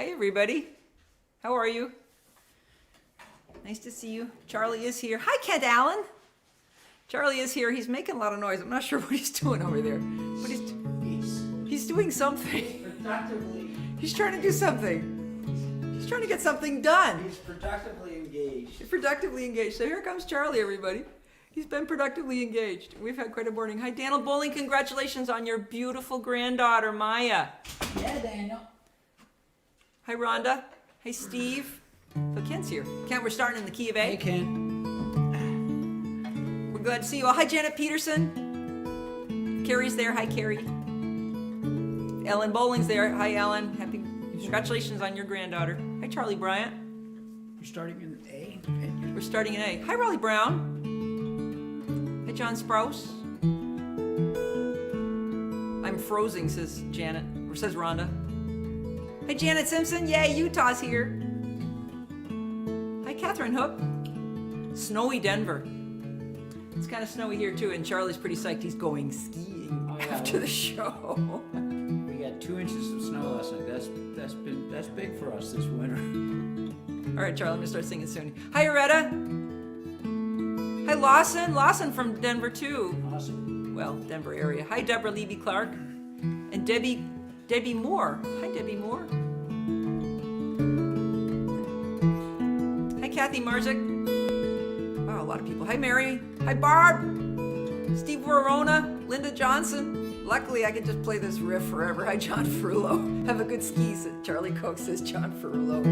Hi, everybody. How are you? Nice to see you. Charlie is here. Hi, Kent Allen. Charlie is here. He's making a lot of noise. I'm not sure what he's doing over there. But he's doing something. Productively. He's trying to do something. He's trying to get something done. He's productively engaged. He's productively engaged. So here comes Charlie, everybody. He's been productively engaged. We've had quite a morning. Hi, Daniel Bowling. Congratulations on your beautiful granddaughter, Maya. Yeah, Daniel. Hi, Rhonda. Hi, Steve. So Kent's here. Kent, we're starting in the key of A. Hey, Ken. We're glad to see you all. Hi, Janet Peterson. Carrie's there. Hi, Carrie. Ellen Bowling's there. Hi, Ellen. Congratulations on your granddaughter. Hi, Charlie Bryant. We're starting in A. We're starting in A. Hi, Raleigh Brown. Hi, John Sprouse. I'm frozen, says Janet, or says Rhonda. Hi, Janet Simpson. Yay, Utah's here. Hi, Catherine Hook. Snowy Denver. It's kind of snowy here, too, and Charlie's pretty psyched. He's going skiing after the show. We got 2 inches of snow last night. That's big for us this winter. All right, Charlie, I'm going to start singing soon. Hi, Aretta. Hi, Lawson. Lawson from Denver, too. Awesome. Well, Denver area. Hi, Deborah Levy-Clark. And Debbie Moore. Hi, Debbie Moore. Hi, Kathy Marzik. Wow, a lot of people. Hi, Mary. Hi, Barb. Steve Verona. Linda Johnson. Luckily, I can just play this riff forever. Hi, John Ferrulo. Have a good ski, Charlie Koch says John Ferrulo.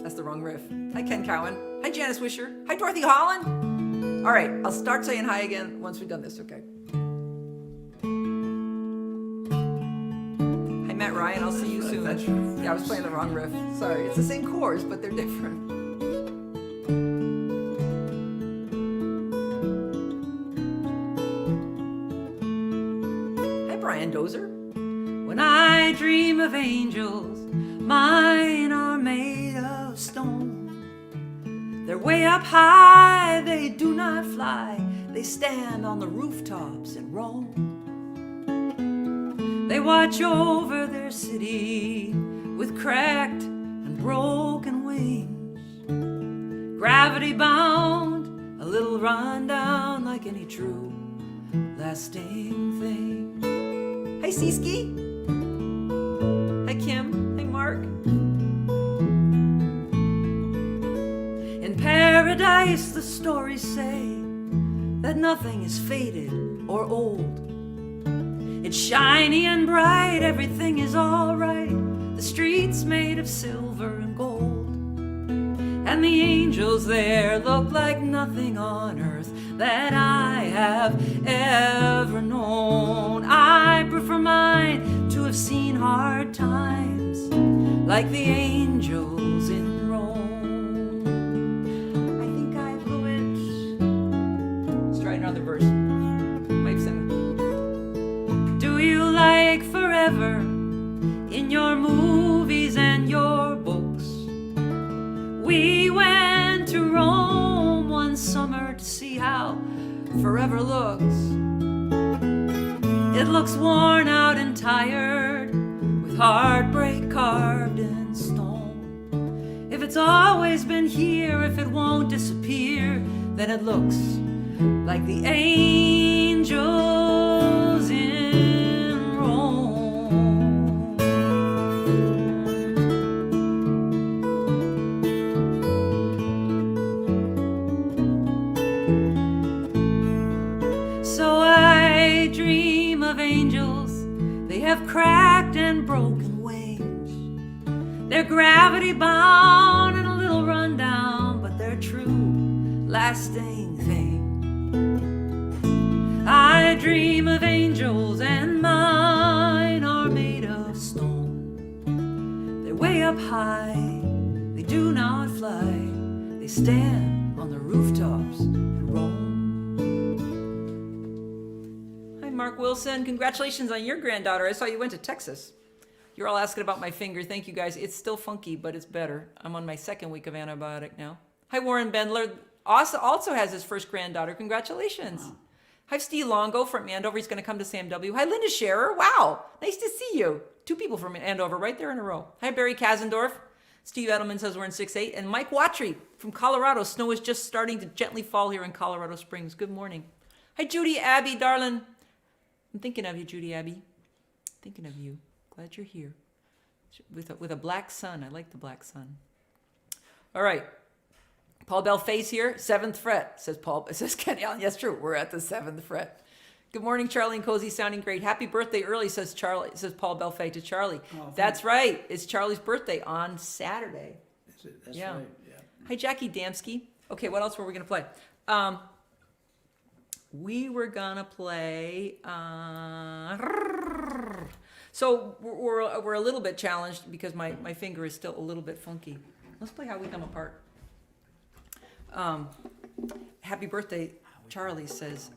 That's the wrong riff. Hi, Ken Cowan. Hi, Janice Wisher. Hi, Dorothy Holland. All right, I'll start saying hi again once we've done this, okay? Hi, Matt Ryan. I'll see you soon. Yeah, I was playing the wrong riff. Sorry. It's the same chords, but they're different. Hi, Brian Dozer. When I dream of angels, mine are made of stone. They're way up high, they do not fly. They stand on the rooftops and roam. They watch over their city with cracked and broken wings. Gravity bound, a little rundown like any true lasting thing. Hi, Siski. Hi, Kim. Hi, Mark. In paradise, the stories say that nothing is faded or old. It's shiny and bright, everything is all right. The streets made of silver and gold. And the angels there look like nothing on earth that I have ever known. I prefer mine to have seen hard times like the angels in Rome. I think I blew it. Let's try another verse. Might sing. Do you like forever in your movies and your books? We went to Rome one summer to see how forever looks. It looks worn out and tired, with heartbreak carved in stone. If it's always been here, if it won't disappear, then it looks like the angels in Rome. So I dream of angels, they have cracked and broken wings. They're gravity bound and a little rundown, but they're true, lasting thing. I dream of angels and mine are made of stone. They're way up high, they do not fly. They stand on the rooftops and roam. Hi, Mark Wilson. Congratulations on your granddaughter. I saw you went to Texas. You're all asking about my finger. Thank you, guys. It's still funky, but it's better. I'm on my 2nd week of antibiotic now. Hi, Warren Bendler. Also has his first granddaughter. Congratulations. Wow. Hi, Steve Longo from Andover. He's going to come to Sam W. Hi, Linda Scherer. Wow, nice to see you. 2 people from Andover right there in a row. Hi, Barry Kazendorf. Steve Edelman says we're in 6-8. And Mike Watry from Colorado. Snow is just starting to gently fall here in Colorado Springs. Good morning. Hi, Judy Abby, darling. I'm thinking of you, Judy Abby. Thinking of you. Glad you're here. With a black sun. I like the black sun. All right. Paul Belfay's here. 7th fret, says Paul. It says Kenny Allen. Yes, true. We're at the 7th fret. Good morning, Charlie and Cozy. Sounding great. Happy birthday early, says Paul Belfay to Charlie. Oh, that's right. It's Charlie's birthday on Saturday. That's right. Yeah. Hi, Jackie Damsky. Okay, what else were we going to play? We were going to play... So we're a little bit challenged because my finger is still a little bit funky. Let's play How We Come Apart. Happy birthday, Charlie, says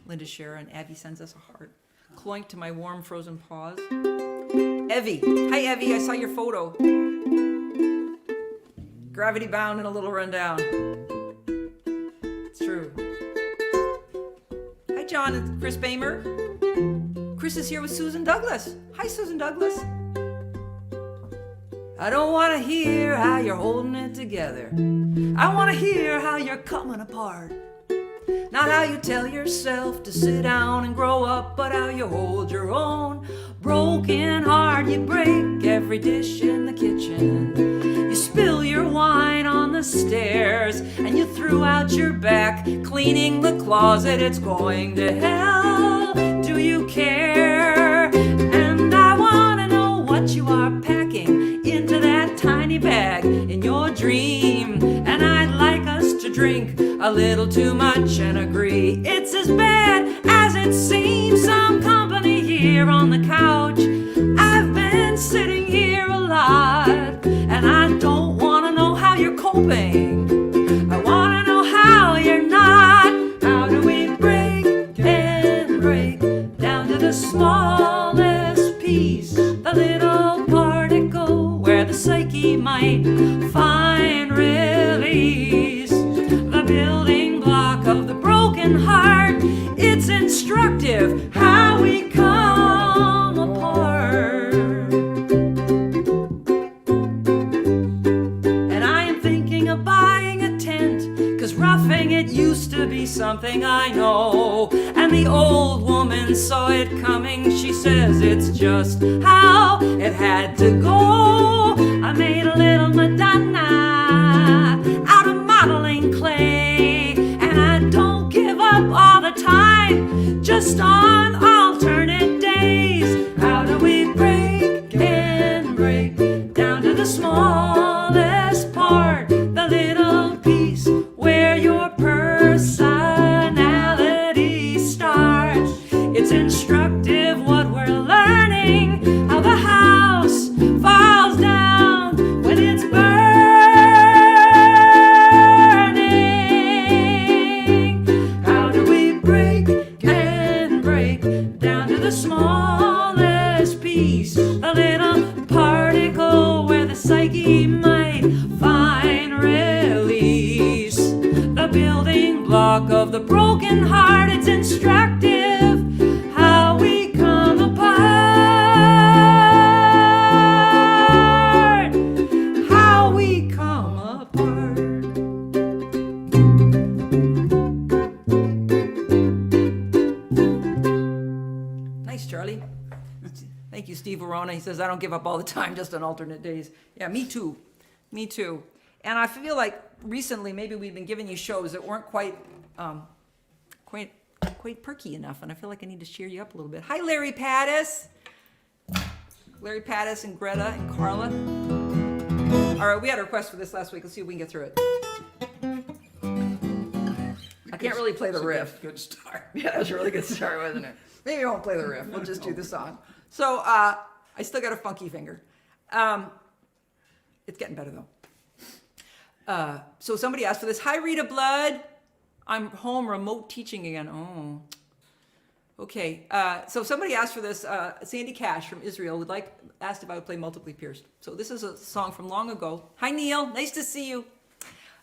Linda Scherer, and Abby sends us a heart. Cloink to my warm frozen paws. Evie. Hi, Evie. I saw your photo. Gravity bound and a little rundown. It's true. Hi, John and Chris Bamer. Chris is here with Susan Douglas. Hi, Susan Douglas. I don't want to hear how you're holding it together. I want to hear how you're coming apart. Not how you tell yourself to sit down and grow up, but how you hold your own broken heart. You break every dish in the kitchen. You spill your wine on the stairs, and you threw out your back, cleaning the closet. It's going to hell. Do you care? And I want to know what you are packing into that tiny bag in your dream. And I'd like us to drink a little too much and agree it's as bad as it seems. Some company here on the couch. I've been sitting here a lot, and I don't want to know how you're coping. I want to know how you're not. How do we break and break down to the smallest piece, the little particle where the psyche might find release, the building block of the broken heart. It's instructive how we come apart. And I am thinking of buying a tent, 'cause roughing it used to be something I know. And the old woman saw it coming. She says it's just how it had to go. I made a little Madonna out of modeling clay, and I don't give up all the time, just on alternate days. How do we break and break down to the smallest part, the little piece where your personality starts? It's instructive what we're learning, how the house falls down when it's burning. How do we break and break down to the smallest piece, the little particle where the psyche might find release, the building block of the broken heart? It's instructive how we come apart. How we come apart. Nice, Charlie. Thank you, Steve Verona. He says, I don't give up all the time, just on alternate days. Yeah, me too. Me too. And I feel like recently maybe we've been giving you shows that weren't quite perky enough, and I feel like I need to cheer you up a little bit. Hi, Larry Pattis. Larry Pattis and Greta and Carla. All right, we had a request for this last week. Let's see if we can get through it. I can't really play the riff. Good start. Yeah, that was a really good start, wasn't it? Maybe I won't play the riff. We'll just do the song. So I still got a funky finger. It's getting better, though. So somebody asked for this. Hi, Rita Blood. I'm home remote teaching again. Oh. Okay. So somebody asked for this. Sandy Cash from Israel asked if I would play Multiply Pierced. So this is a song from long ago. Hi, Neil. Nice to see you.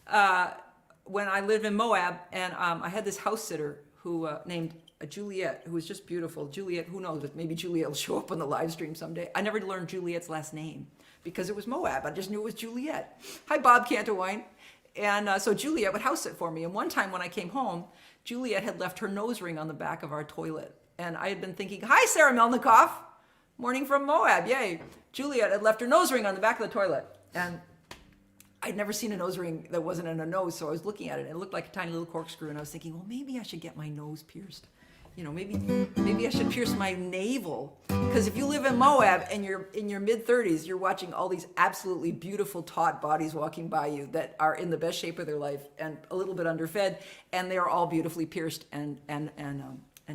When I lived in Moab, and I had this house sitter who named Juliet, who was just beautiful. Juliet, who knows, but maybe Juliet will show up on the live stream someday. I never learned Juliet's last name because it was Moab. I just knew it was Juliet. Hi, Bob Cantawine. And so Juliet would house sit for me. And one time when I came home, Juliet had left her nose ring on the back of our toilet. And I had been thinking, hi, Sarah Melnikoff. Morning from Moab, yay. Juliet had left her nose ring on the back of the toilet. And I'd never seen a nose ring that wasn't in a nose, so I was looking at it, and it looked like a tiny little corkscrew, and I was thinking, well, maybe I should get my nose pierced. Maybe I should pierce my navel. Because if you live in Moab and you're in your mid-30s, you're watching all these absolutely beautiful, taut bodies walking by you that are in the best shape of their life and a little bit underfed, and they are all beautifully pierced and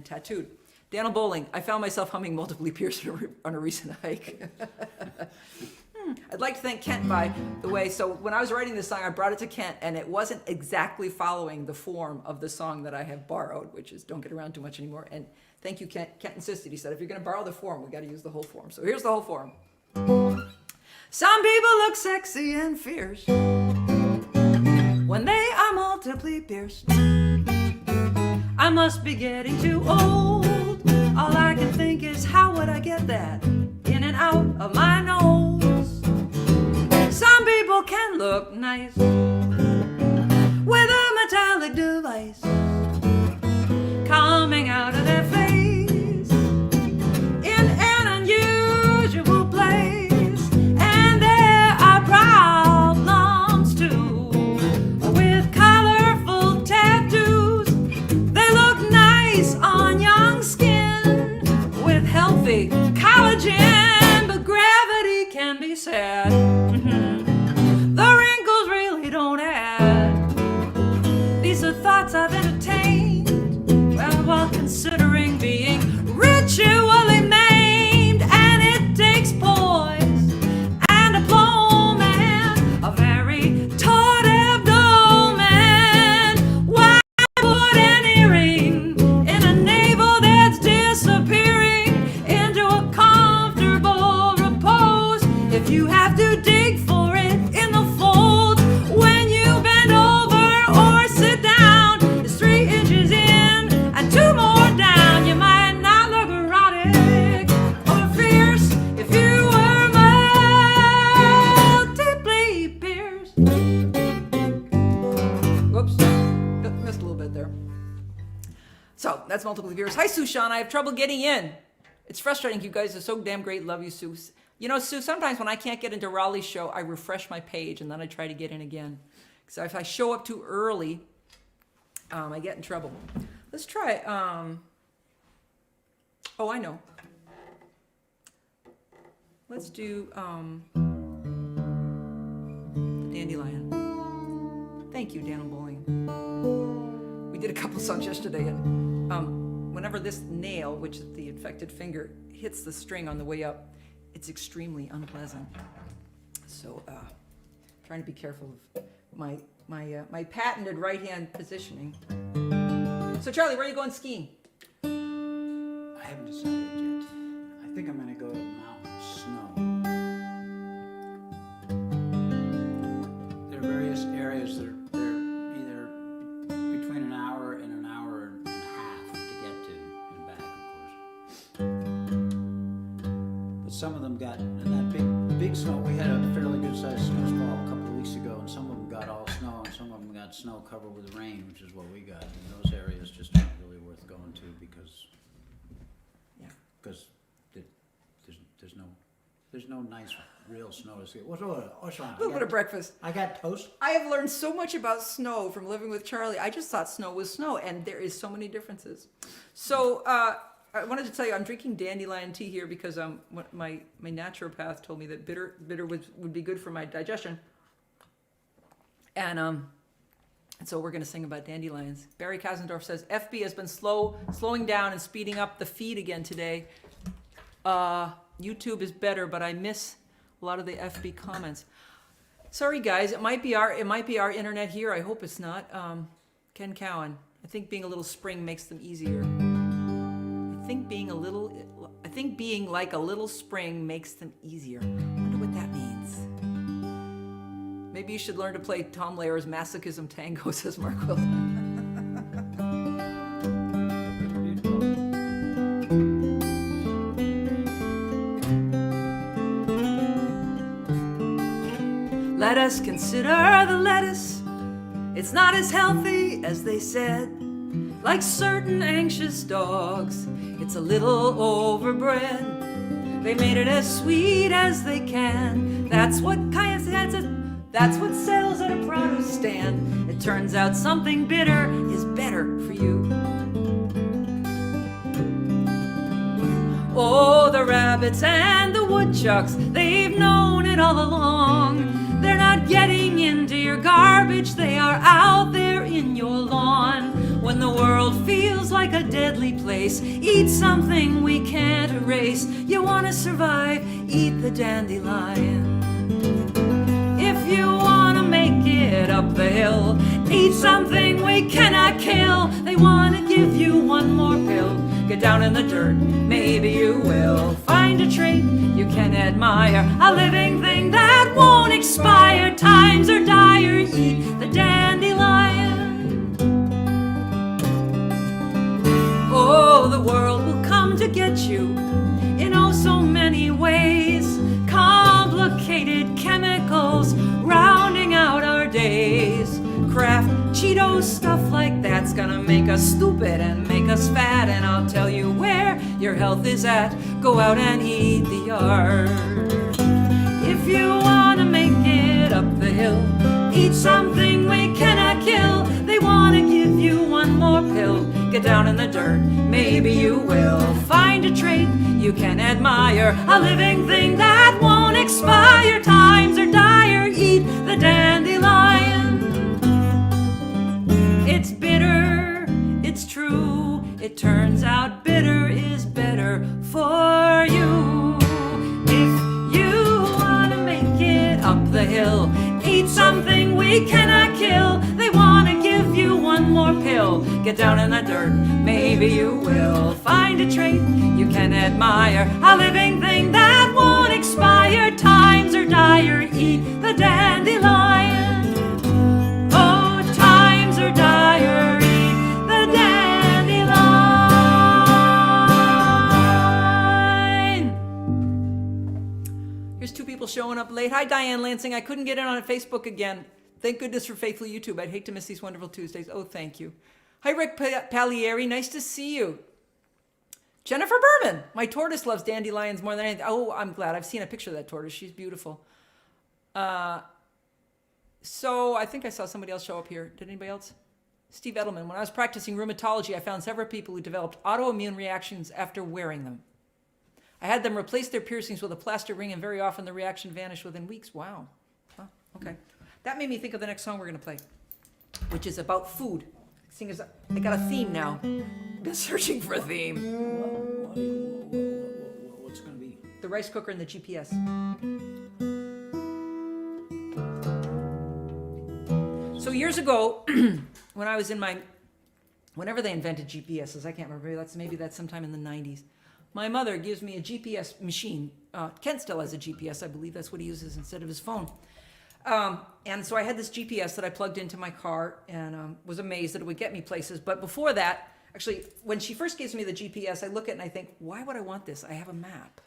tattooed. Daniel Bowling, I found myself humming multiply pierced on a recent hike. I'd like to thank Kent, by the way. So when I was writing this song, I brought it to Kent, and it wasn't exactly following the form of the song that I have borrowed, which is Don't Get Around Too Much Anymore. And thank you, Kent. Kent insisted. He said, if you're going to borrow the form, we got to use the whole form. So here's the whole form. Some people look sexy and fierce when they are multiply pierced. I must be getting too old. All I can think is, how would I get that in and out of my nose? Some people can look nice with a metallic device coming out of their face in an unusual place. And there are problems too with colorful tattoos. They look nice on young skin with healthy collagen, but gravity can be sad. The wrinkles really don't add. These are thoughts I've entertained while considering being ritually maimed. And it takes poise and aplomb and a very taut abdomen. Why put an earring in a navel that's disappearing into a comfortable repose if you have to dig for it in the folds? When you bend over or sit down, it's 3 inches in and 2 more down. You might not look erotic or fierce if you were multiply pierced. Whoops, missed a little bit there. So that's multiply pierced. Hi, Sue Sean. I have trouble getting in. It's frustrating. You guys are so damn great. Love you, Sue. You know, Sue, sometimes when I can't get into Raleigh's show, I refresh my page and then I try to get in again. So if I show up too early, I get in trouble. Let's try, oh, I know. Let's do Dandelion. Thank you, Daniel Bowling. We did a couple songs yesterday, and whenever this nail, which is the infected finger, hits the string on the way up, it's extremely unpleasant. So, trying to be careful of my patented right-hand positioning. So, Charlie, where are you going skiing? I haven't decided yet. I think I'm going to go to mountain snow. There are various areas that they're either between an hour and an hour and a half to get to and back, of course. But some of them got, and that big snow, we had a fairly good-sized snowstorm a couple of weeks ago, and some of them got all snow, and some of them got snow covered with rain, which is what we got. And those areas just aren't really worth going to because there's no nice real snow to see. What's wrong? A little bit of breakfast. I got toast. I have learned so much about snow from living with Charlie. I just thought snow was snow, and there is so many differences. So I wanted to tell you, I'm drinking dandelion tea here because my naturopath told me that bitter would be good for my digestion. And so we're going to sing about dandelions. Barry Kasendorf says, FB has been slowing down and speeding up the feed again today. YouTube is better, but I miss a lot of the FB comments. Sorry, guys. It might be our internet here. I hope it's not. Ken Cowan. I think being a little spring makes them easier. I think being like a little spring makes them easier. I wonder what that means. Maybe you should learn to play Tom Lehrer's Masochism Tango, says Mark Wilson. let us consider the lettuce. It's not as healthy as they said. Like certain anxious dogs, it's a little overbred. They made it as sweet as they can. That's what sells at a produce stand. It turns out something bitter is better for you. Oh, the rabbits and the woodchucks, they've known it all along. They're not getting into your garbage, they are out there in your lawn. When the world feels like a deadly place, eat something we can't erase. You want to survive, eat the dandelion. If you want to make it up the hill, eat something we cannot kill. They want to give you one more pill. Get down in the dirt, maybe you will find a trait you can admire, a living thing that won't expire. Times are dire, eat the dandelion. Oh, the world will come to get you in oh so many ways. Complicated chemicals rounding out our days. Kraft, Cheetos, stuff like that's gonna make us stupid and make us fat. And I'll tell you where your health is at. Go out and eat the yard. If you wanna make it up the hill, eat something we cannot kill. They wanna give you one more pill. Get down in the dirt, maybe you will find a trait you can admire, a living thing that won't expire. Times are dire, eat the dandelion. It's bitter, it's true, it turns out bitter is better for you. If you want to make it up the hill, eat something we cannot kill. They want to give you one more pill. Get down in the dirt, maybe you will find a trait you can admire, a living thing that won't expire. Times are dire, eat the dandelion. Oh, times are dire, eat the dandelion. Here's two people showing up late. Hi, Diane Lansing. I couldn't get in on Facebook again. Thank goodness for faithful YouTube. I'd hate to miss these wonderful Tuesdays. Oh, thank you. Hi, Rick Palieri. Nice to see you. Jennifer Berman. My tortoise loves dandelions more than anything. Oh, I'm glad. I've seen a picture of that tortoise. She's beautiful. So I think I saw somebody else show up here. Did anybody else? Steve Edelman. When I was practicing rheumatology, I found several people who developed autoimmune reactions after wearing them. I had them replace their piercings with a plaster ring, and very often the reaction vanished within weeks. Wow. Huh, okay. That made me think of the next song we're going to play, which is about food. Seeing as I got a theme now. I've been searching for a theme. What's going to be? The rice cooker and the GPS. So years ago, when I was in whenever they invented GPSs, I can't remember, maybe that's sometime in the 90s. My mother gives me a GPS machine. Ken still has a GPS, I believe that's what he uses instead of his phone. And so I had this GPS that I plugged into my car and was amazed that it would get me places. But before that, actually, when she first gives me the GPS, I look at it and I think, why would I want this? I have a map.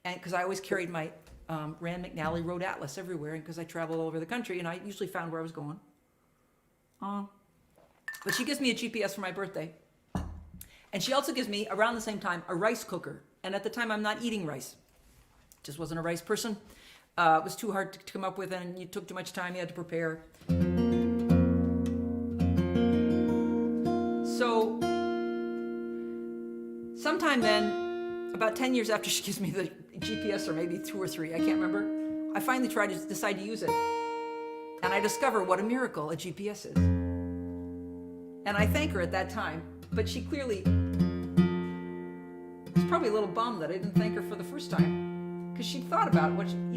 And because I always carried my Rand McNally Road Atlas everywhere, and because I traveled all over the country, and I usually found where I was going. But she gives me a GPS for my birthday. And she also gives me, around the same time, a rice cooker. And at the time, I'm not eating rice. Just wasn't a rice person. It was too hard to come up with, and it took too much time. You had to prepare. So, sometime then, about 10 years after she gives me the GPS, or maybe 2 or 3, I can't remember, I finally decide to use it. And I discover what a miracle a GPS is. And I thank her at that time, but she clearly was probably a little bummed that I didn't thank her for the first time. Because she thought about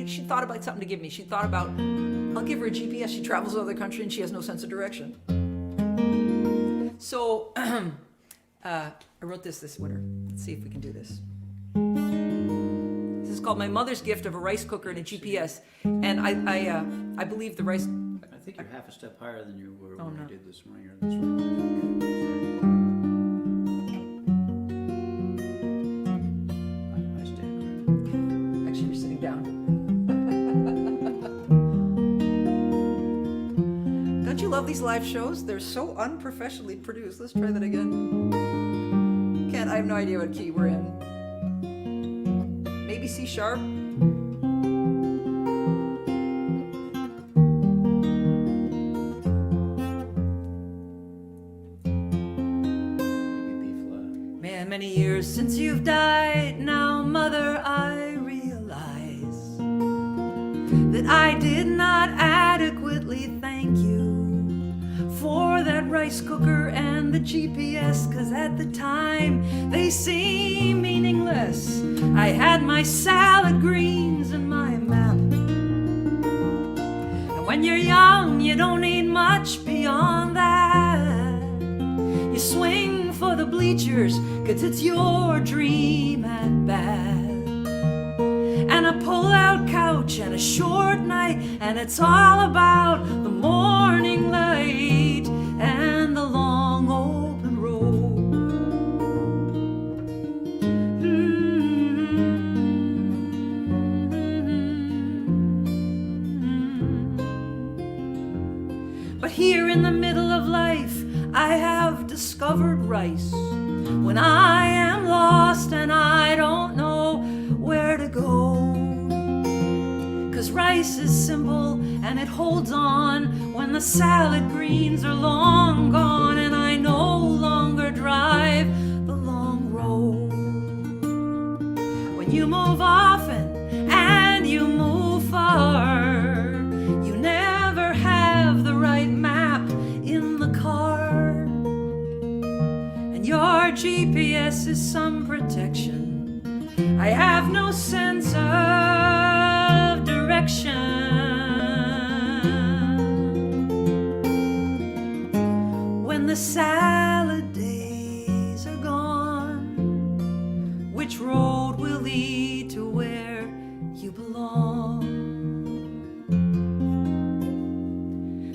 she thought about something to give me. She thought about, I'll give her a GPS. She travels all over the country and she has no sense of direction. So I wrote this winter. Let's see if we can do this. This is called My Mother's Gift of a Rice Cooker and a GPS. And I believe the rice... I think you're half a step higher than you were when we did this morning. Or this morning. I stand corrected. Actually, you're sitting down. these live shows, they're so unprofessionally produced. Let's try that again. I have no idea what key we're in. Maybe C sharp. Man, many years since you've died, now, Mother, I realize that I did not adequately thank you for that rice cooker and the GPS, 'cause at the time they seemed meaningless. I had my salad greens and my map. And when you're young, you don't need much beyond that. You swing for the bleachers, 'cause it's your dream at bat. And a pull-out couch and a short night, and it's all about the morning light and the long open road. But here in the middle of life, I have discovered rice. When I am lost and I don't know where to go, 'cause rice is simple and it holds on when the salad greens are long gone and I no longer drive the long road. When you move often and you move far, you never have the right map in the car. And your GPS is some protection. I have no sense of direction. When the salad days are gone, which road will lead to where you belong?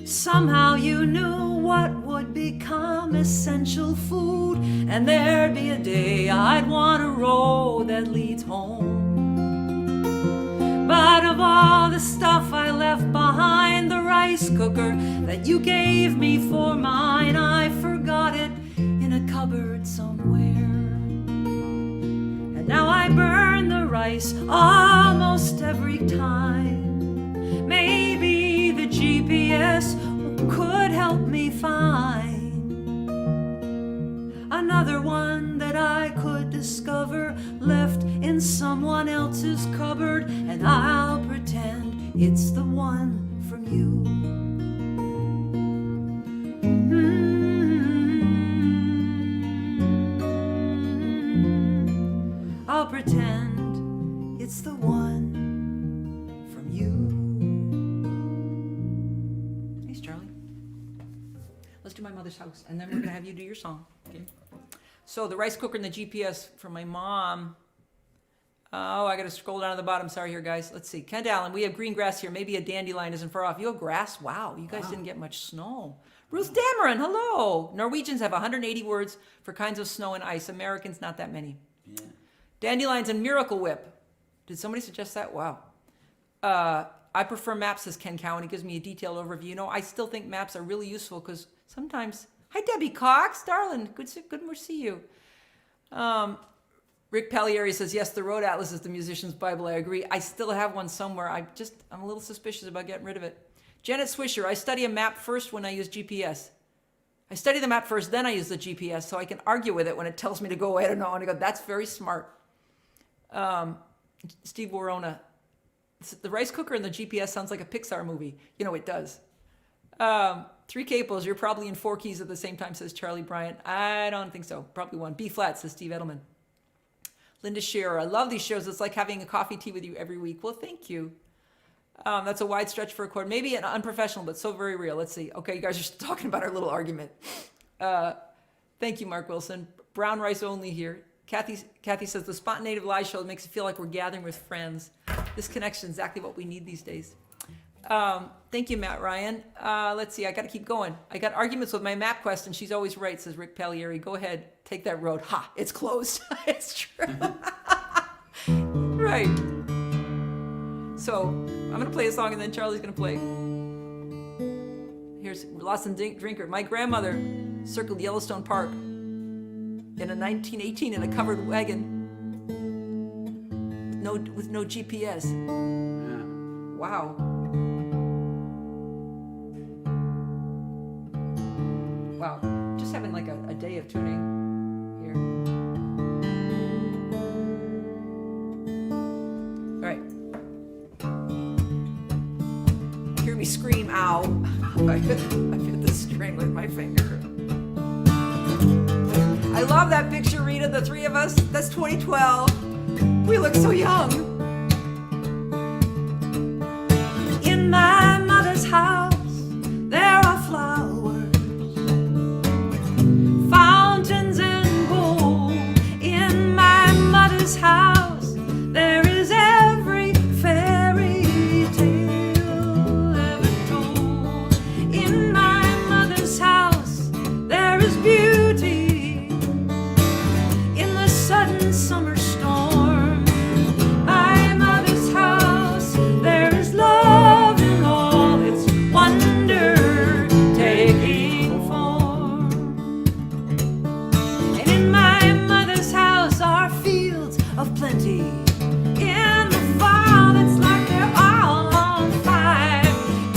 Somehow you knew what would become essential food, and there'd be a day I'd want a road that leads home. But of all the stuff I left behind, the rice cooker that you gave me for mine, I forgot it in a cupboard somewhere. And now I burn the rice almost every time. Maybe the GPS could help me find another one that I could discover, left in someone else's cupboard, and I'll pretend it's the one from you. I'll pretend it's the one from you. Thanks, Charlie. Let's do My Mother's House, and then we're gonna have you do your song. Okay. So the rice cooker and the GPS from my mom. Oh, I got to scroll down to the bottom. Sorry here, guys. Let's see. Kent Allen, we have green grass here. Maybe a dandelion isn't far off. You have grass? Wow, you guys didn't get much snow. Ruth Dameron, hello. Norwegians have 180 words for kinds of snow and ice. Americans, not that many. Yeah. Dandelions and Miracle Whip. Did somebody suggest that? Wow. I prefer maps, says Ken Cowan. He gives me a detailed overview. You know, I still think maps are really useful because sometimes... Hi, Debbie Cox. Darling, good to see you. Rick Pagliari says, yes, the Road Atlas is the musician's Bible. I agree. I still have one somewhere. I'm a little suspicious about getting rid of it. Janet Swisher, I study a map first when I use GPS. I study the map first, then I use the GPS, so I can argue with it when it tells me to go, I don't know, and I go, that's very smart. Steve Warona, the rice cooker and the GPS sounds like a Pixar movie. You know, it does. 3 capos, you're probably in 4 keys at the same time, says Charlie Bryant. I don't think so. Probably 1. B flat, says Steve Edelman. Linda Shearer, I love these shows. It's like having a coffee tea with you every week. Well, thank you. That's a wide stretch for a chord. Maybe an unprofessional, but so very real. Let's see. Okay, you guys are still talking about our little argument. Thank you, Mark Wilson. Brown rice only here. Kathy says, the spontaneous live show makes it feel like we're gathering with friends. This connection is exactly what we need these days. Thank you, Matt Ryan. Let's see, I got to keep going. I got arguments with my map quest, and she's always right, says Rick Pagliari. Go ahead, take that road. Ha, it's closed. It's true. Right. So I'm going to play a song, and then Charlie's going to play. Here's Lawson Drinker. My grandmother circled Yellowstone Park in a 1918 in a covered wagon with no GPS. Yeah. Wow. Wow. Just having like a day of tuning here. All right. Hear me scream, ow. I hit the string with my finger. I love that picture, Rita, the three of us. That's 2012. We look so young. In my mother's house, there are flowers, fountains and gold. In my mother's house, there is every fairy tale ever told. In my mother's house, there is beauty in the sudden summer storm. My mother's house, there is love in all its wonder taking form. And in my mother's house are fields of plenty. In the fall, it's like they're all on fire.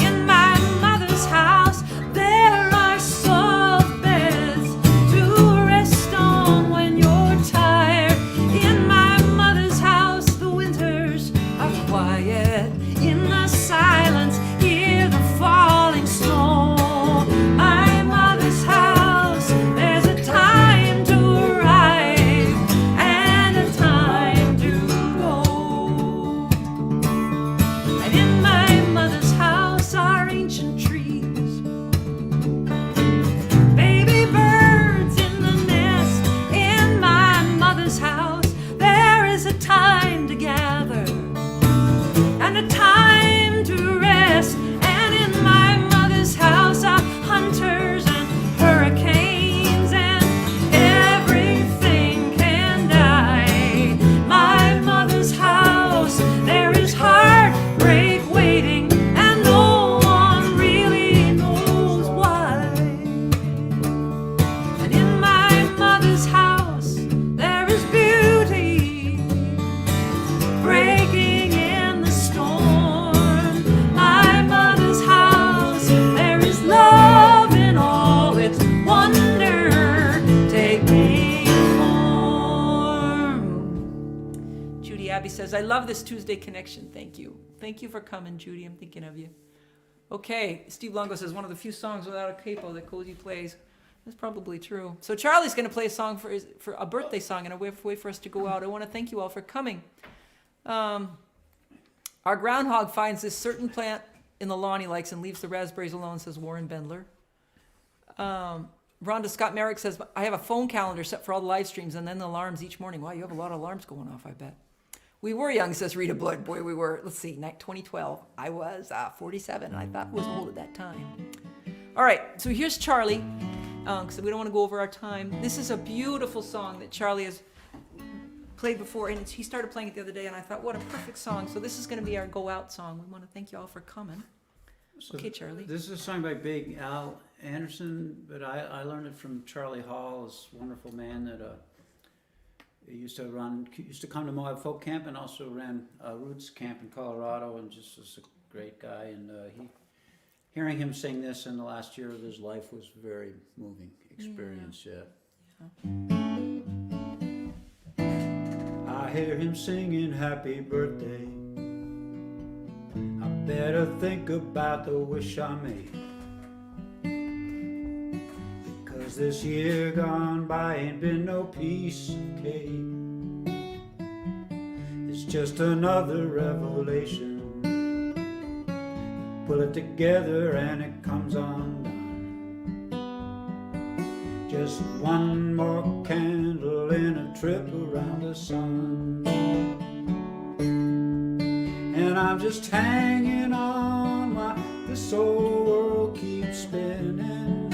In my mother's house, there are soft beds to rest on when you're tired. In my mother's house, the winters are quiet. In the silence, hear the falling snow. My mother's house, there's a time to arrive and a time to go. And in my mother's house are ancient trees, baby birds in the nest. In my mother's house, there is a time to gather and a time to rest. And in my mother's house are hunters and hurricanes, and everything can die. My mother's house, there is heartbreak waiting, and no one really knows why. And in my mother's house, there is beauty breaking in the storm. My mother's house, there is love in all its wonder taking form. Judy Abbey says, I love this Tuesday connection. Thank you. Thank you for coming, Judy. I'm thinking of you. Okay, Steve Longo says, one of the few songs without a capo that Cozy plays. That's probably true. So Charlie's going to play a song for a birthday song, and a way for us to go out. I want to thank you all for coming. Our groundhog finds this certain plant in the lawn he likes and leaves the raspberries alone, says Warren Bendler. Rhonda Scott Merrick says, I have a phone calendar set for all the live streams and then the alarms each morning. Wow, you have a lot of alarms going off, I bet. We were young, says Rita Blood. Boy, we were. Let's see, 2012. I was 47, and I thought was old at that time. All right, so here's Charlie, because we don't want to go over our time. This is a beautiful song that Charlie has played before, and he started playing it the other day, and I thought, what a perfect song. So this is going to be our go out song. We want to thank you all for coming. So Okay, Charlie. This is a song by Big Al Anderson, but I learned it from Charlie Hall, this wonderful man that used to come to Moab Folk Camp and also ran Roots Camp in Colorado, and just was a great guy. And hearing him sing this in the last year of his life was a very moving experience. Yeah. I hear him singing happy birthday. I better think about the wish I made, because this year gone by ain't been no piece of cake. It's just another revelation. Pull it together and it comes undone. Just one more candle in a trip around the sun, and I'm just hanging on while this old world keeps spinning.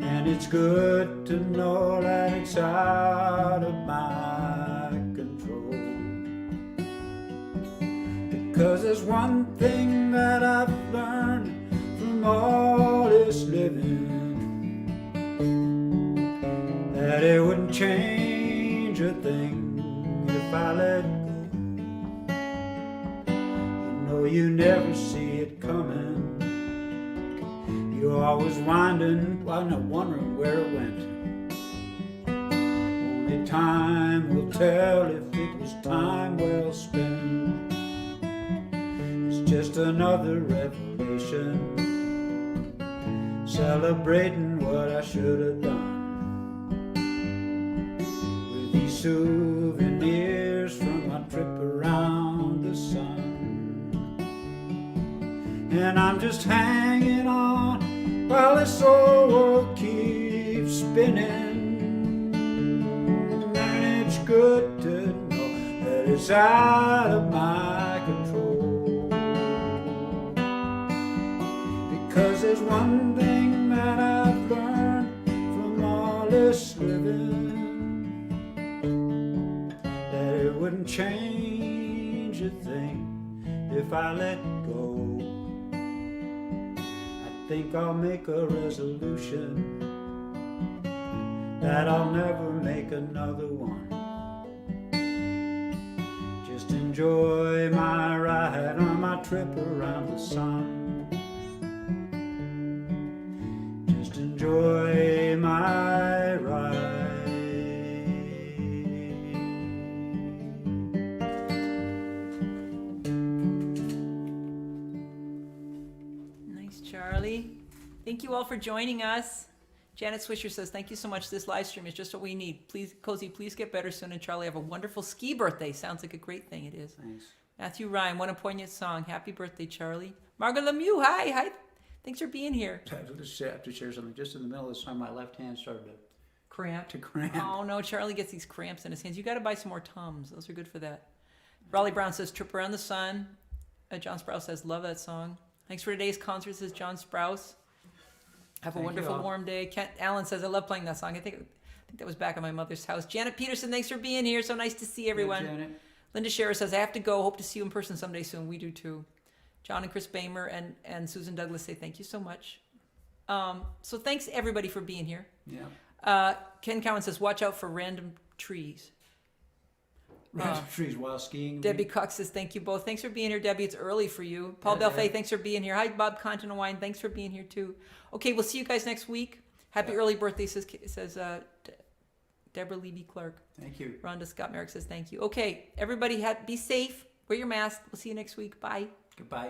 And it's good to know that it's out of my control, because there's one thing that I've learned all this living, that it wouldn't change a thing if I let go. You know you never see it coming. You're always wondering where it went. Only time will tell if it was time well spent. It's just another revelation, celebrating what I should have done. With these souvenirs from my trip around the sun. And I'm just hanging on while this old world keeps spinning. And it's good to know that it's out of my control. Because there's one thing that I've learned from all this living, that it wouldn't change a thing if I let go. I think I'll make a resolution that I'll never make another one. Just enjoy my ride on my trip around the sun. Just enjoy my ride. Nice, Charlie. Thank you all for joining us. Janet Swisher says, thank you so much. This live stream is just what we need. Please, Cozy, please get better soon. And Charlie, have a wonderful ski birthday. Sounds like a great thing. It is. Thanks. Matthew Ryan, what a poignant song. Happy birthday, Charlie. Margaret Lemieux, hi. Hi. Thanks for being here. I have to share something. Just in the middle of the song, my left hand started Cramp. to cramp. Oh, no. Charlie gets these cramps in his hands. You got to buy some more Tums. Those are good for that. Raleigh Brown says, Trip Around the Sun. John Sprouse says, love that song. Thanks for today's concert, says John Sprouse. Have a Thank wonderful you all. warm day. Kent Allen says, I love playing that song. I think that was back at my mother's house. Janet Peterson, thanks for being here. So nice to see everyone. Yeah, Janet. Linda Scherer says, I have to go. Hope to see you in person someday soon. We do too. John and Chris Bamer and Susan Douglas say thank you so much. So thanks everybody for being here. Yeah. Ken Cowan says, watch out for random trees. Random trees while skiing. Debbie Cox says, thank you both. Thanks for being here, Debbie. It's early for you. Paul Yeah, Belfay, yeah. thanks for being here. Hi, Bob Contenwine. Thanks for being here too. Okay, we'll see you guys next week. Happy early birthday, says Deborah Levy Clark. Thank you. Rhonda Scott Merrick says thank you. Okay, everybody be safe. Wear your mask. We'll see you next week. Bye. Goodbye.